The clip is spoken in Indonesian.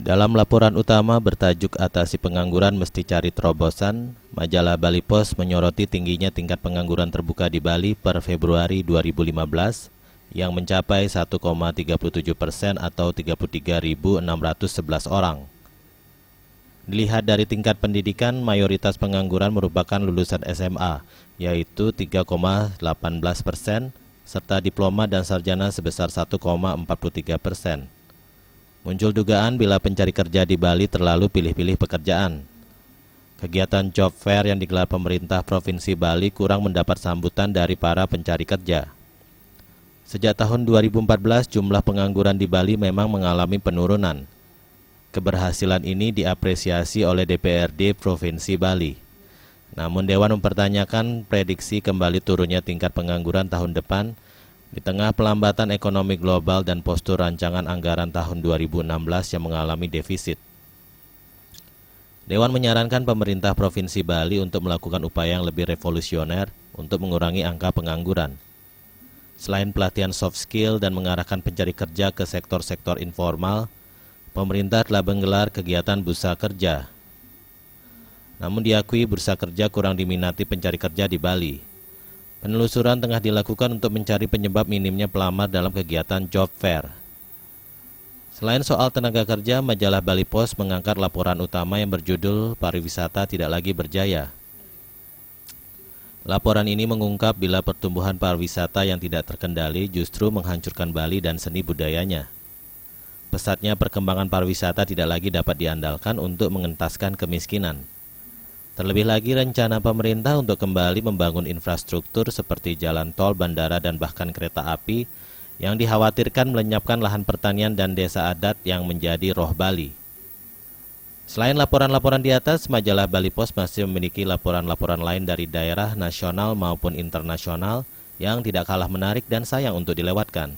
Dalam laporan utama bertajuk Atasi Pengangguran Mesti Cari Terobosan, majalah Bali Post menyoroti tingginya tingkat pengangguran terbuka di Bali per Februari 2015 yang mencapai 1,37% atau 33.611 orang. Dilihat dari tingkat pendidikan, mayoritas pengangguran merupakan lulusan SMA, yaitu 3,18%, serta diploma dan sarjana sebesar 1,43%. Muncul dugaan bila pencari kerja di Bali terlalu pilih-pilih pekerjaan. Kegiatan job fair yang digelar pemerintah Provinsi Bali kurang mendapat sambutan dari para pencari kerja. Sejak tahun 2014, jumlah pengangguran di Bali memang mengalami penurunan. Keberhasilan ini diapresiasi oleh DPRD Provinsi Bali. Namun Dewan mempertanyakan prediksi kembali turunnya tingkat pengangguran tahun depan di tengah pelambatan ekonomi global dan postur rancangan anggaran tahun 2016 yang mengalami defisit. Dewan menyarankan pemerintah Provinsi Bali untuk melakukan upaya yang lebih revolusioner untuk mengurangi angka pengangguran. Selain pelatihan soft skill dan mengarahkan pencari kerja ke sektor-sektor informal, pemerintah telah menggelar kegiatan bursa kerja. Namun diakui bursa kerja kurang diminati pencari kerja di Bali. Penelusuran tengah dilakukan untuk mencari penyebab minimnya pelamar dalam kegiatan job fair. Selain soal tenaga kerja, majalah Bali Post mengangkat laporan utama yang berjudul Pariwisata Tidak Lagi Berjaya. Laporan ini mengungkap bila pertumbuhan pariwisata yang tidak terkendali justru menghancurkan Bali dan seni budayanya. Pesatnya perkembangan pariwisata tidak lagi dapat diandalkan untuk mengentaskan kemiskinan. Terlebih lagi rencana pemerintah untuk kembali membangun infrastruktur seperti jalan tol, bandara, dan bahkan kereta api yang dikhawatirkan melenyapkan lahan pertanian dan desa adat yang menjadi roh Bali. Selain laporan-laporan di atas, majalah Bali Post masih memiliki laporan-laporan lain dari daerah, nasional maupun internasional yang tidak kalah menarik dan sayang untuk dilewatkan.